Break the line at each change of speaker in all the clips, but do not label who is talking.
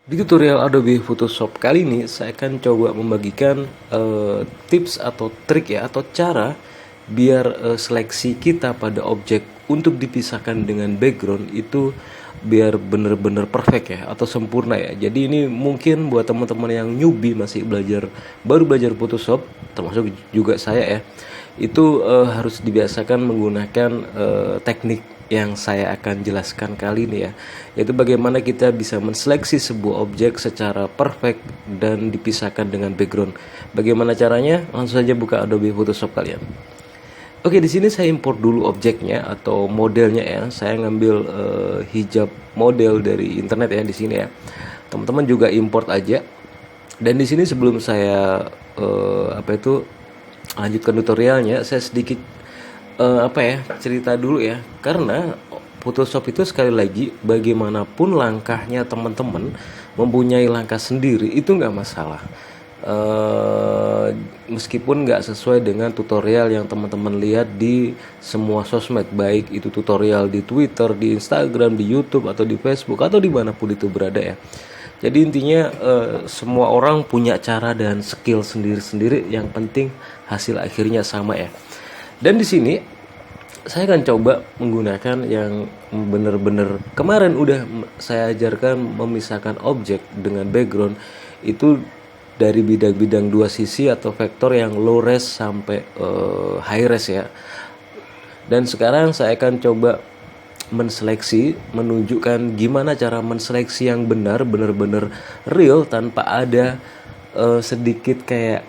Di tutorial Adobe Photoshop kali ini saya akan coba membagikan tips atau trik ya atau cara biar seleksi kita pada objek untuk dipisahkan dengan background itu biar bener-bener perfect ya atau sempurna ya. Jadi ini mungkin buat teman-teman yang newbie masih baru belajar Photoshop, termasuk juga saya ya, itu harus dibiasakan menggunakan teknik yang saya akan jelaskan kali ini ya, yaitu bagaimana kita bisa menseleksi sebuah objek secara perfect dan dipisahkan dengan background. Bagaimana caranya? Langsung saja buka Adobe Photoshop kalian. Oke, di sini saya import dulu objeknya atau modelnya ya. Saya ngambil hijab model dari internet ya di sini ya. Teman-teman juga import aja. Dan di sini sebelum saya lanjutkan tutorialnya, saya sedikit cerita dulu ya, karena Photoshop itu sekali lagi bagaimanapun langkahnya teman-teman mempunyai langkah sendiri itu nggak masalah. Meskipun nggak sesuai dengan tutorial yang teman-teman lihat di semua sosmed, baik itu tutorial di Twitter, di Instagram, di YouTube atau di Facebook atau dimanapun itu berada ya. Jadi intinya semua orang punya cara dan skill sendiri-sendiri, yang penting hasil akhirnya sama ya. Dan di sini saya akan coba menggunakan yang benar-benar kemarin udah saya ajarkan, memisahkan objek dengan background itu dari bidang-bidang dua sisi atau vektor yang low res sampai high res ya. Dan sekarang saya akan coba menseleksi, menunjukkan gimana cara menseleksi yang benar-benar real tanpa ada sedikit kayak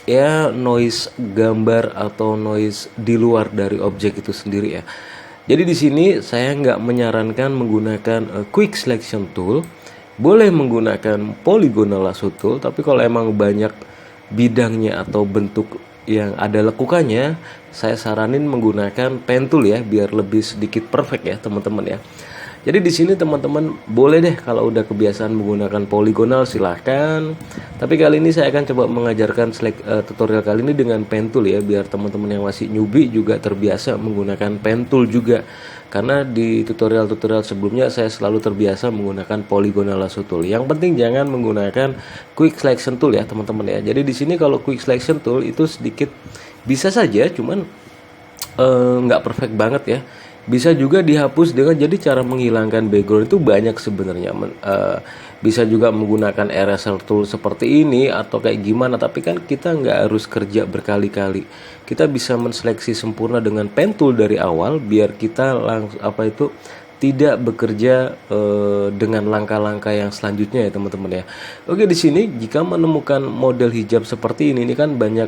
ya noise gambar atau noise di luar dari objek itu sendiri ya. Jadi di sini saya nggak menyarankan menggunakan quick selection tool, boleh menggunakan polygonal lasso tool, tapi kalau emang banyak bidangnya atau bentuk yang ada lekukannya, saya saranin menggunakan pen tool ya, biar lebih sedikit perfect ya teman-teman ya. Jadi di sini teman-teman boleh deh kalau udah kebiasaan menggunakan polygonal silahkan. Tapi kali ini saya akan coba mengajarkan tutorial kali ini dengan pen tool ya, biar teman-teman yang masih newbie juga terbiasa menggunakan pen tool juga. Karena di tutorial-tutorial sebelumnya saya selalu terbiasa menggunakan polygonal lasso tool. Yang penting jangan menggunakan quick selection tool ya teman-teman ya. Jadi di sini kalau quick selection tool itu sedikit bisa saja, cuman nggak perfect banget ya. Bisa juga dihapus dengan, jadi cara menghilangkan background itu banyak sebenarnya. Bisa juga menggunakan eraser tool seperti ini atau kayak gimana, tapi kan kita nggak harus kerja berkali-kali. Kita bisa menseleksi sempurna dengan pen tool dari awal biar kita tidak bekerja dengan langkah-langkah yang selanjutnya ya teman-teman ya. Oke, di sini jika menemukan model hijab seperti ini kan banyak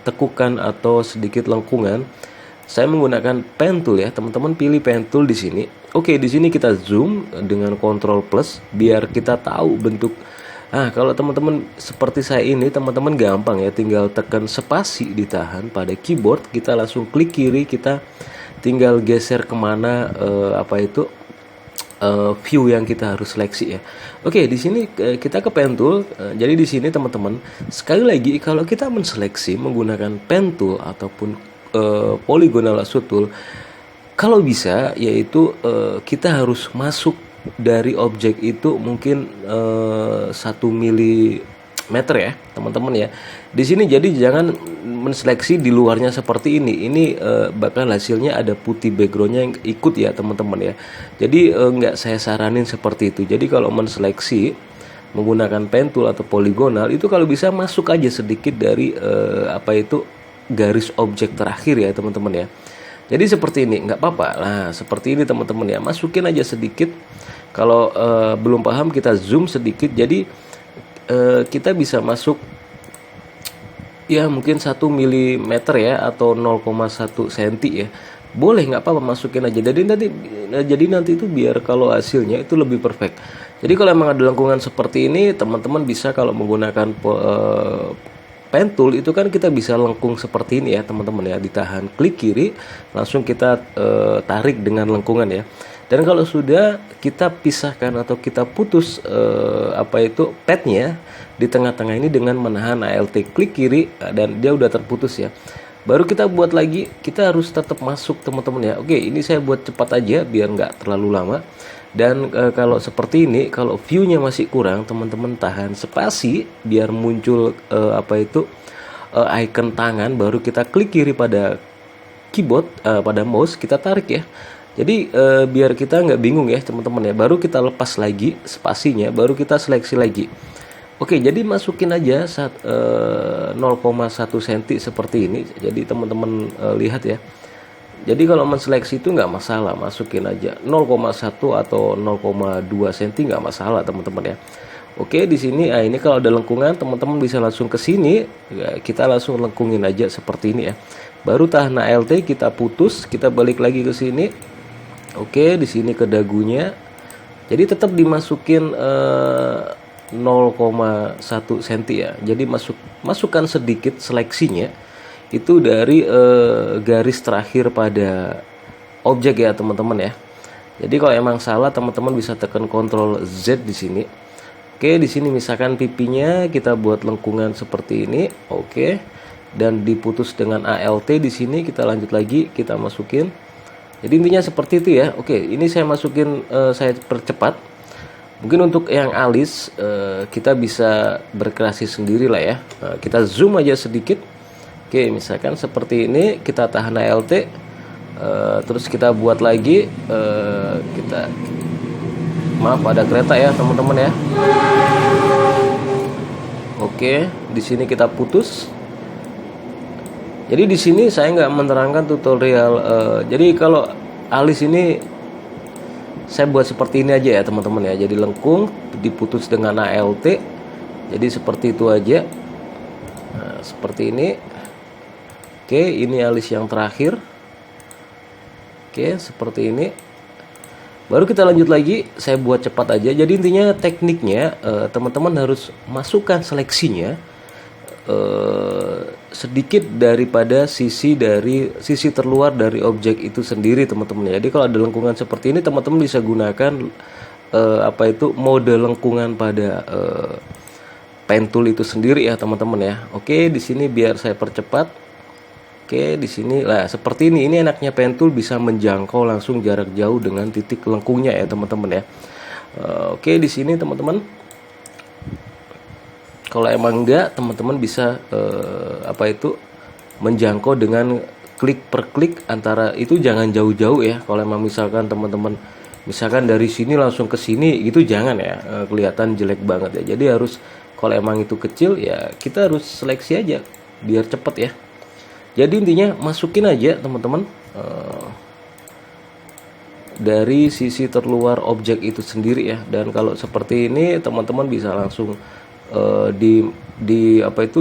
tekukan atau sedikit lengkungan. Saya menggunakan pen tool ya, teman-teman pilih pen tool di sini. Oke, di sini kita zoom dengan Ctrl plus biar kita tahu bentuk. Nah, kalau teman-teman seperti saya ini, teman-teman gampang ya, tinggal tekan spasi ditahan pada keyboard, kita langsung klik kiri, kita tinggal geser kemana view yang kita harus seleksi ya. Oke, di sini kita ke pen tool. Jadi di sini teman-teman, sekali lagi kalau kita menseleksi menggunakan pen tool ataupun polygonal lasso tool, kalau bisa yaitu kita harus masuk dari objek itu mungkin 1 milimeter ya teman-teman ya. Di sini jadi jangan menseleksi di luarnya seperti ini. Ini bakal hasilnya ada putih backgroundnya yang ikut ya teman-teman ya. Jadi nggak saya saranin seperti itu. Jadi kalau menseleksi menggunakan pen tool atau polygonal itu kalau bisa masuk aja sedikit dari garis objek terakhir ya teman-teman ya. Jadi seperti ini nggak apa-apa. Nah seperti ini teman-teman ya, masukin aja sedikit. Kalau belum paham kita zoom sedikit. Jadi kita bisa masuk ya mungkin 1 milimeter ya atau 0,1 cm ya. Boleh, nggak apa-apa, masukin aja. Jadi nanti itu biar kalau hasilnya itu lebih perfect. Jadi kalau emang ada lengkungan seperti ini, teman-teman bisa kalau menggunakan pen tool itu kan kita bisa lengkung seperti ini ya teman-teman ya, ditahan klik kiri langsung kita tarik dengan lengkungan ya. Dan kalau sudah kita pisahkan atau kita putus padnya di tengah-tengah ini dengan menahan Alt klik kiri dan dia udah terputus ya. Baru kita buat lagi, kita harus tetap masuk teman-teman ya. Oke, ini saya buat cepat aja biar nggak terlalu lama. Dan kalau seperti ini, kalau view-nya masih kurang, teman-teman tahan spasi biar muncul icon tangan, baru kita klik kiri pada keyboard, pada mouse, kita tarik ya. Jadi biar kita nggak bingung ya teman-teman ya, baru kita lepas lagi spasinya, baru kita seleksi lagi. Oke, jadi masukin aja 0,1 cm seperti ini. Jadi teman-teman lihat ya. Jadi kalau menseleksi itu nggak masalah, masukin aja 0,1 atau 0,2 cm nggak masalah teman-teman ya. Oke, di sini ini kalau ada lengkungan teman-teman bisa langsung ke sini, ya, kita langsung lengkungin aja seperti ini ya. Baru tahan Alt kita putus, kita balik lagi ke sini. Oke, di sini ke dagunya. Jadi tetap dimasukin 0,1 cm ya. Jadi masukkan sedikit seleksinya itu dari garis terakhir pada objek ya teman-teman ya. Jadi kalau emang salah teman-teman bisa tekan Ctrl Z di sini. Oke, di sini misalkan pipinya kita buat lengkungan seperti ini. Oke. Dan diputus dengan Alt di sini, kita lanjut lagi, kita masukin. Jadi intinya seperti itu ya. Oke, ini saya masukin, saya percepat. Mungkin untuk yang alis kita bisa berkreasi sendiri lah ya. Kita zoom aja sedikit. Oke, misalkan seperti ini, kita tahan Alt, terus kita buat lagi, maaf ada kereta ya teman-teman ya. Oke, di sini kita putus. Jadi di sini saya nggak menerangkan tutorial. Jadi kalau alis ini saya buat seperti ini aja ya teman-teman ya. Jadi lengkung diputus dengan Alt. Jadi seperti itu aja. Nah, seperti ini. Oke, ini alis yang terakhir. Oke, seperti ini. Baru kita lanjut lagi, saya buat cepat aja. Jadi intinya tekniknya teman-teman harus masukkan seleksinya sedikit daripada sisi terluar dari objek itu sendiri teman-teman. Jadi kalau ada lengkungan seperti ini teman-teman bisa gunakan mode lengkungan pada pen tool itu sendiri ya teman-teman ya. Oke, di sini biar saya percepat. Oke, di sini lah seperti ini. Ini enaknya pen tool bisa menjangkau langsung jarak jauh dengan titik lengkungnya ya teman-teman ya. Oke, di sini teman-teman. Kalau emang enggak, teman-teman bisa menjangkau dengan klik per klik antara itu, jangan jauh-jauh ya. Kalau emang misalkan teman-teman misalkan dari sini langsung ke sini gitu jangan ya, kelihatan jelek banget ya. Jadi harus kalau emang itu kecil ya kita harus seleksi aja biar cepet ya. Jadi intinya masukin aja teman-teman dari sisi terluar objek itu sendiri ya. Dan kalau seperti ini teman-teman bisa langsung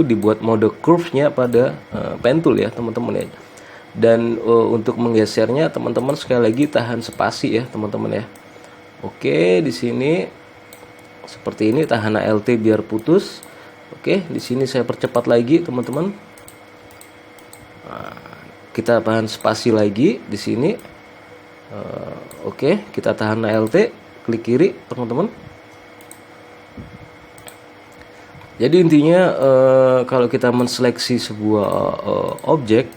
dibuat mode curve-nya pada pen tool ya teman-teman ya. Dan untuk menggesernya teman-teman sekali lagi tahan spasi ya teman-teman ya. Oke, di sini seperti ini, tahan Alt biar putus. Oke, di sini saya percepat lagi teman-teman. Kita tahan spasi lagi di sini. Oke, kita tahan Alt, klik kiri teman-teman. Jadi intinya kalau kita menseleksi sebuah objek,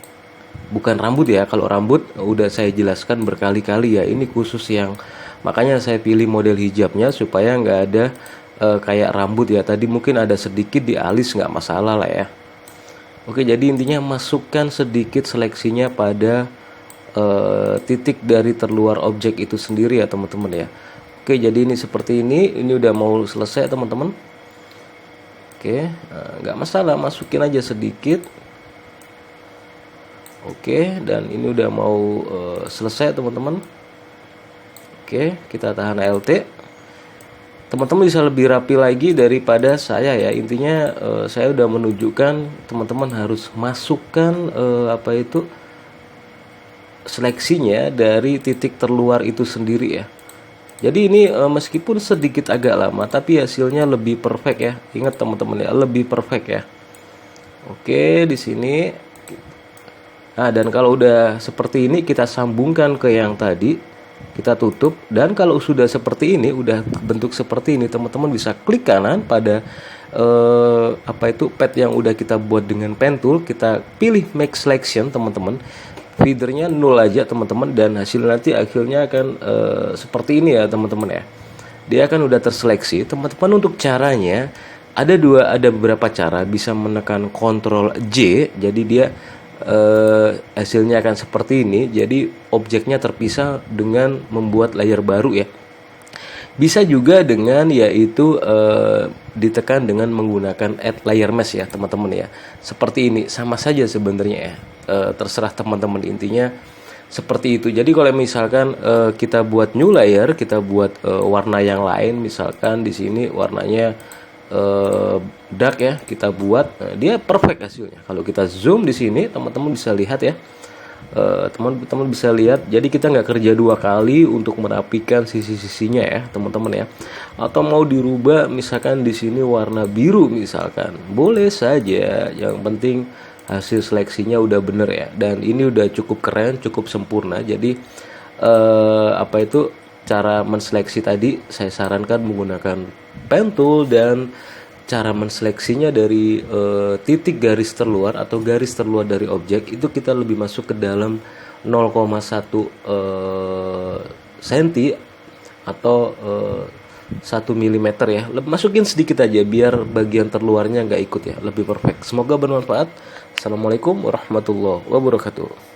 bukan rambut ya. Kalau rambut udah saya jelaskan berkali-kali ya. Ini khusus yang makanya saya pilih model hijabnya supaya nggak ada kayak rambut ya. Tadi mungkin ada sedikit di alis, nggak masalah lah ya. Oke, jadi intinya masukkan sedikit seleksinya pada titik dari terluar objek itu sendiri ya teman-teman ya. Oke, jadi ini seperti ini udah mau selesai teman-teman. Oke, nggak masalah, masukin aja sedikit. Oke, dan ini udah mau selesai teman-teman. Oke, kita tahan Alt. Teman-teman bisa lebih rapi lagi daripada saya ya. Intinya saya udah menunjukkan teman-teman harus masukkan seleksinya dari titik terluar itu sendiri ya. Jadi ini meskipun sedikit agak lama tapi hasilnya lebih perfect ya. Ingat teman-teman ya, lebih perfect ya. Oke, di sini. Nah, dan kalau udah seperti ini kita sambungkan ke yang tadi. Kita tutup, dan kalau sudah seperti ini, udah bentuk seperti ini, teman-teman bisa klik kanan pada pad yang udah kita buat dengan pen tool, kita pilih make selection teman-teman. feedernya 0 aja teman-teman, dan hasil nanti akhirnya akan seperti ini ya teman-teman ya. Dia akan udah terseleksi teman-teman. Untuk caranya ada beberapa cara. Bisa menekan Ctrl J, jadi dia hasilnya akan seperti ini. Jadi objeknya terpisah dengan membuat layer baru ya. Bisa juga dengan yaitu ditekan dengan menggunakan add layer mesh ya teman-teman ya. Seperti ini, sama saja sebenarnya ya. Terserah teman-teman, intinya seperti itu. Jadi kalau misalkan kita buat new layer, kita buat warna yang lain, misalkan di sini warnanya dark ya, kita buat, dia perfect hasilnya. Kalau kita zoom di sini, teman-teman bisa lihat ya. Teman-teman bisa lihat, jadi kita nggak kerja 2 kali untuk merapikan sisi-sisinya ya teman-teman ya. Atau mau dirubah misalkan di sini warna biru misalkan, boleh saja, yang penting hasil seleksinya udah bener ya. Dan ini udah cukup keren, cukup sempurna. Jadi cara menseleksi tadi saya sarankan menggunakan pen tool, dan cara menseleksinya dari titik garis terluar atau garis terluar dari objek itu kita lebih masuk ke dalam 0,1 cm atau 1 mm ya. Masukin sedikit aja biar bagian terluarnya nggak ikut ya, lebih perfect. Semoga bermanfaat. Assalamualaikum warahmatullahi wabarakatuh.